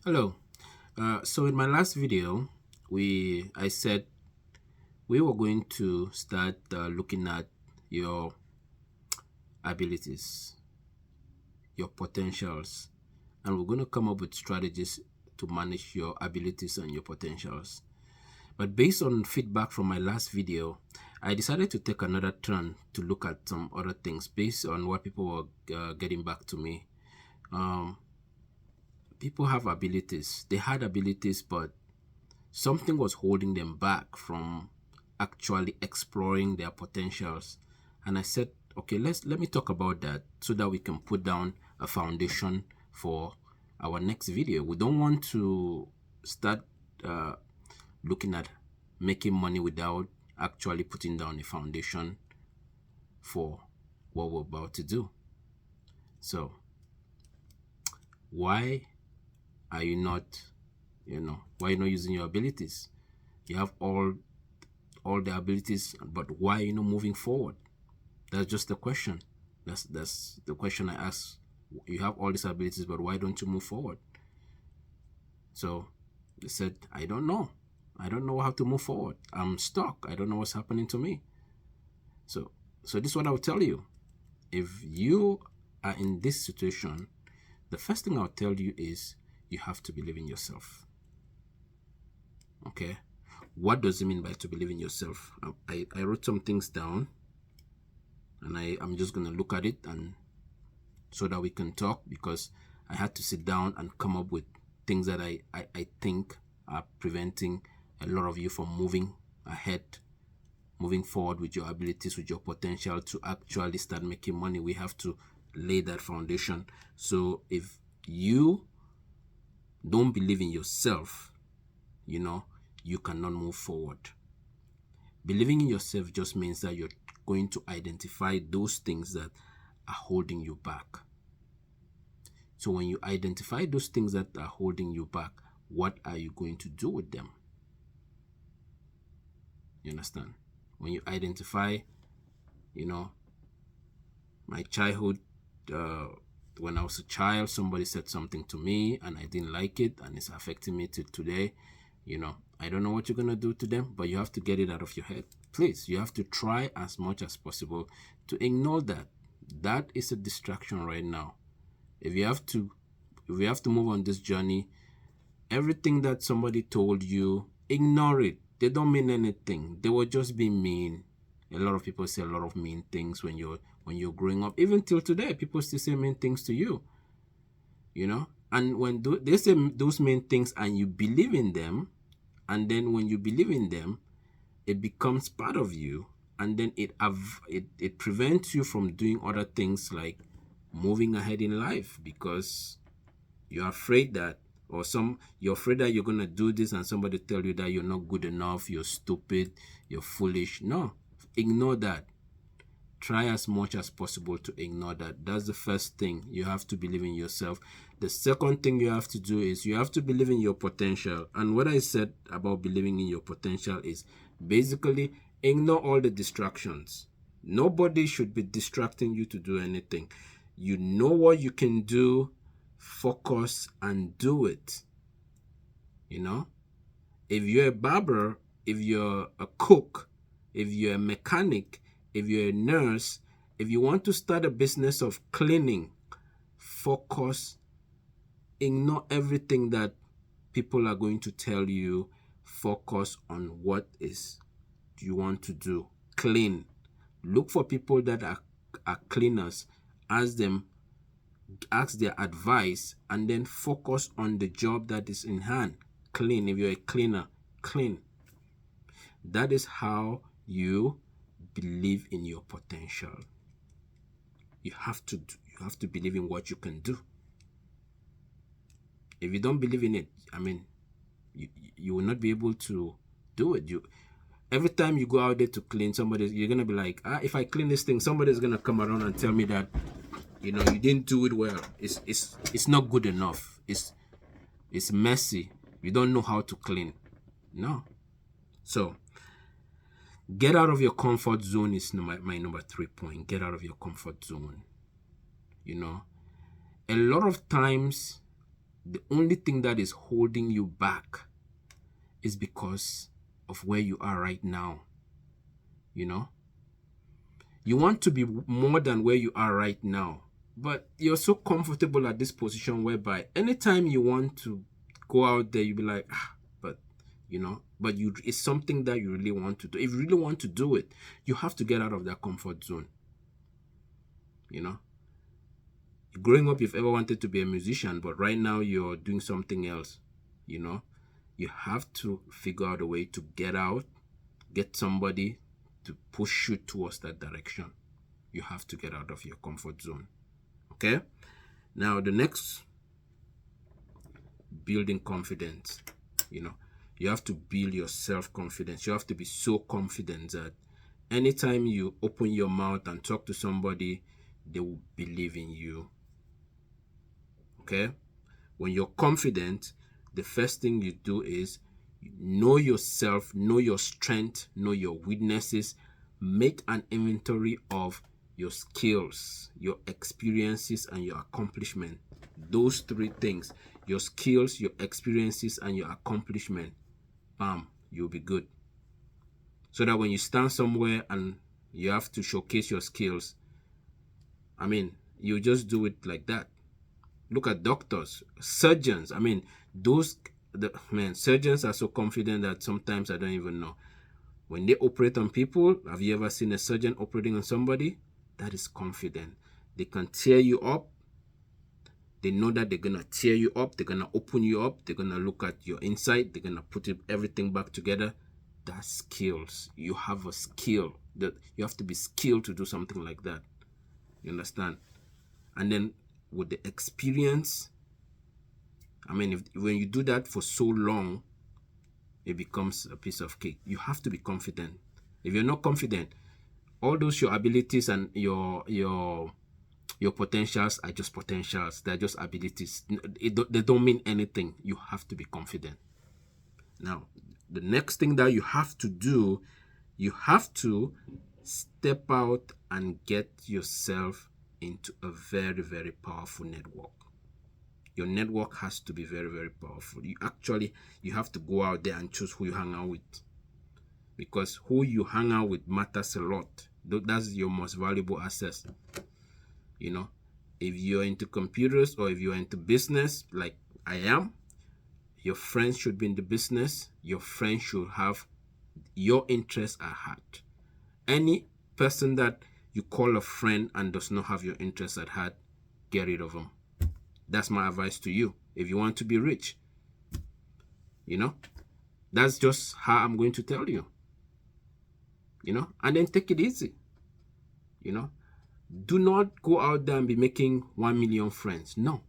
Hello. So in my last video, I said we were going to start looking at your abilities, your potentials, and we're going to come up with strategies to manage your abilities and your potentials. But based on feedback from my last video, I decided to take another turn to look at some other things based on what people were getting back to me. Um, People have abilities. They had abilities, but something was holding them back from actually exploring their potentials. And I said, okay, let me talk about that so that we can put down a foundation for our next video. We don't want to start uh, looking at making money without actually putting down a foundation for what we're about to do. So why are you not, why are you not using your abilities? You have all the abilities, but why are you not moving forward? That's just the question. That's the question I ask. You have all these abilities, but why don't you move forward? So they said, I don't know. I don't know how to move forward. I'm stuck. I don't know what's happening to me. So this is what I'll tell you. If you are in this situation, the first thing I'll tell you is you have to believe in yourself. Okay? What does it mean by to believe in yourself? I wrote some things down, and I'm just going to look at it and so that we can talk, because I had to sit down and come up with things that I think are preventing a lot of you from moving ahead, moving forward with your abilities, with your potential to actually start making money. We have to lay that foundation. So if you don't believe in yourself, you cannot move forward. Believing in yourself just means that you're going to identify those things that are holding you back. So when you identify those things that are holding you back, what are you going to do with them? You understand? When you identify, my childhood, when I was a child, somebody said something to me and I didn't like it and it's affecting me till today. I don't know what you're going to do to them, but you have to get it out of your head. Please, you have to try as much as possible to ignore that. That is a distraction right now. If you have to move on this journey, everything that somebody told you, ignore it. They don't mean anything. They will just be mean. A lot of people say a lot of mean things when you're growing up. Even till today, people still say mean things to you. And when they say those mean things and you believe in them, and then when you believe in them, it becomes part of you, and then it prevents you from doing other things like moving ahead in life, because you're afraid that you're afraid that you're gonna do this and somebody tell you that you're not good enough, you're stupid, you're foolish. No, ignore that. Try as much as possible to ignore that. That's the first thing. You have to believe in yourself. The second thing you have to do is you have to believe in your potential. And what I said about believing in your potential is basically ignore all the distractions. Nobody should be distracting you to do anything. You know what you can do, focus and do it. If you're a barber, if you're a cook, if you're a mechanic, if you're a nurse, if you want to start a business of cleaning, focus, ignore everything that people are going to tell you. Focus on what is you want to do. Clean. Look for people that are cleaners. Ask their advice, and then focus on the job that is in hand. Clean. If you're a cleaner, clean. That is how you believe in your potential. You have to believe in what you can do. If you don't believe in it, you will not be able to do it. Every time you go out there to clean, you're gonna be like, if I clean this thing, somebody's gonna come around and tell me that you didn't do it well. It's not good enough. It's messy. You don't know how to clean. No. So get out of your comfort zone is my number 3 point. Get out of your comfort zone. A lot of times The only thing that is holding you back is because of where you are right now. You know, you want to be more than where you are right now, but you're so comfortable at this position whereby anytime you want to go out there, you'll be like, but it's something that you really want to do. If you really want to do it, you have to get out of that comfort zone. You know, growing up, you've ever wanted to be a musician, but right now you're doing something else. You have to figure out a way to get out, get somebody to push you towards that direction. You have to get out of your comfort zone. Okay? Now, the next, building confidence. You have to build your self-confidence. You have to be so confident that anytime you open your mouth and talk to somebody, they will believe in you. Okay? When you're confident, the first thing you do is know yourself, know your strength, know your weaknesses, make an inventory of your skills, your experiences, and your accomplishment. Those three things, your skills, your experiences, and your accomplishment, bam, you'll be good. So that when you stand somewhere and you have to showcase your skills, you just do it like that. Look at doctors, surgeons. Surgeons are so confident that sometimes I don't even know. When they operate on people, have you ever seen a surgeon operating on somebody? That is confident. They can tear you up. They know that they're going to tear you up. They're going to open you up. They're going to look at your inside. They're going to put everything back together. That's skills. You have a skill. You have to be skilled to do something like that. You understand? And then with the experience, when you do that for so long, it becomes a piece of cake. You have to be confident. If you're not confident, all those your abilities and your potentials are just potentials. They're just abilities. They don't mean anything. You have to be confident. Now, the next thing that you have to do, you have to step out and get yourself into a very, very powerful network. Your network has to be very, very powerful. You have to go out there and choose who you hang out with, because who you hang out with matters a lot. That's your most valuable asset. If you're into computers or if you're into business like I am, your friends should be in the business. Your friends should have your interests at heart. Any person that you call a friend and does not have your interests at heart, get rid of them. That's my advice to you. If you want to be rich, that's just how I'm going to tell you. And then take it easy. Do not go out there and be making 1 million friends. No.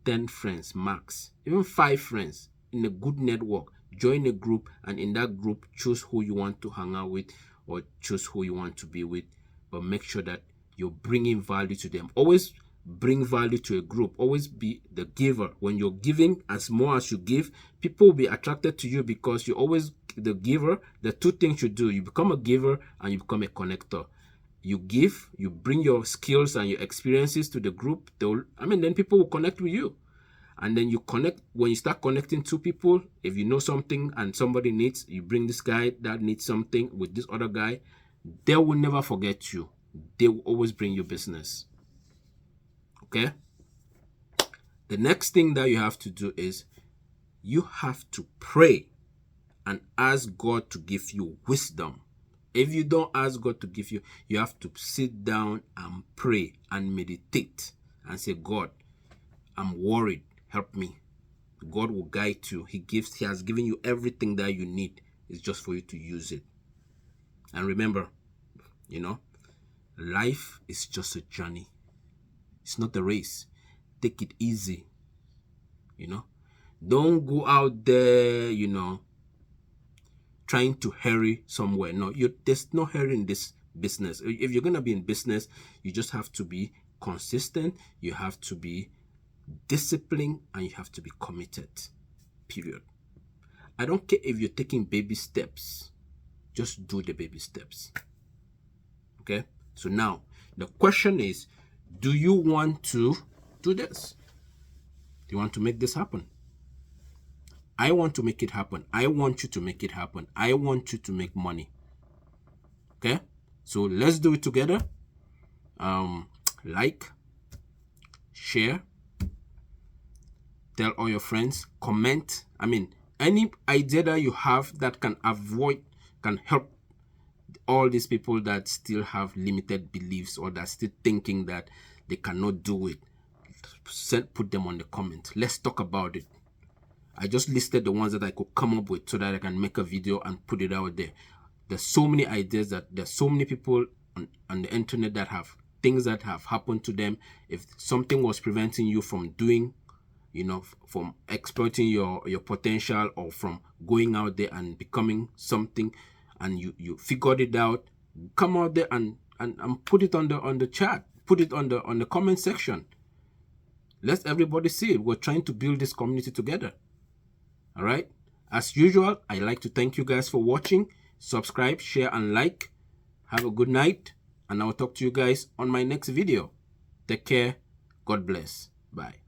10 friends max, even 5 friends in a good network. Join a group, and in that group, choose who you want to hang out with or choose who you want to be with. But make sure that you're bringing value to them. Always bring value to a group. Always be the giver. When you're giving, as more as you give, people will be attracted to you because you're always the giver. The two things you do, you become a giver and you become a connector. You give, you bring your skills and your experiences to the group. Then people will connect with you. And then you connect. When you start connecting to people, if you know something and somebody needs, you bring this guy that needs something with this other guy, they will never forget you. They will always bring you business. Okay? The next thing that you have to do is you have to pray and ask God to give you wisdom. If you don't ask God to give you, you have to sit down and pray and meditate and say, God, I'm worried. Help me. God will guide you. He has given you everything that you need. It's just for you to use it. And remember, life is just a journey. It's not a race. Take it easy. Don't go out there, trying to hurry somewhere. No, there's no hurry in this business. If you're going to be in business, you just have to be consistent. You have to be disciplined, and you have to be committed. Period. I don't care if you're taking baby steps. Just do the baby steps. Okay? So now, the question is, do you want to do this? Do you want to make this happen? I want to make it happen. I want you to make it happen. I want you to make money. Okay? So let's do it together. Like, share, tell all your friends, comment. I mean, any idea that you have that can help all these people that still have limited beliefs or that still thinking that they cannot do it, put them on the comment. Let's talk about it. I just listed the ones that I could come up with so that I can make a video and put it out there. There's so many ideas, that there's so many people on the internet that have things that have happened to them. If something was preventing you from doing, from exploiting your potential, or from going out there and becoming something, and you figured it out, come out there and put it on the chat, put it on the comment section. Let everybody see it. We're trying to build this community together. All right. As usual, I like to thank you guys for watching. Subscribe, share, and like. Have a good night, and I'll talk to you guys on my next video. Take care. God bless. Bye.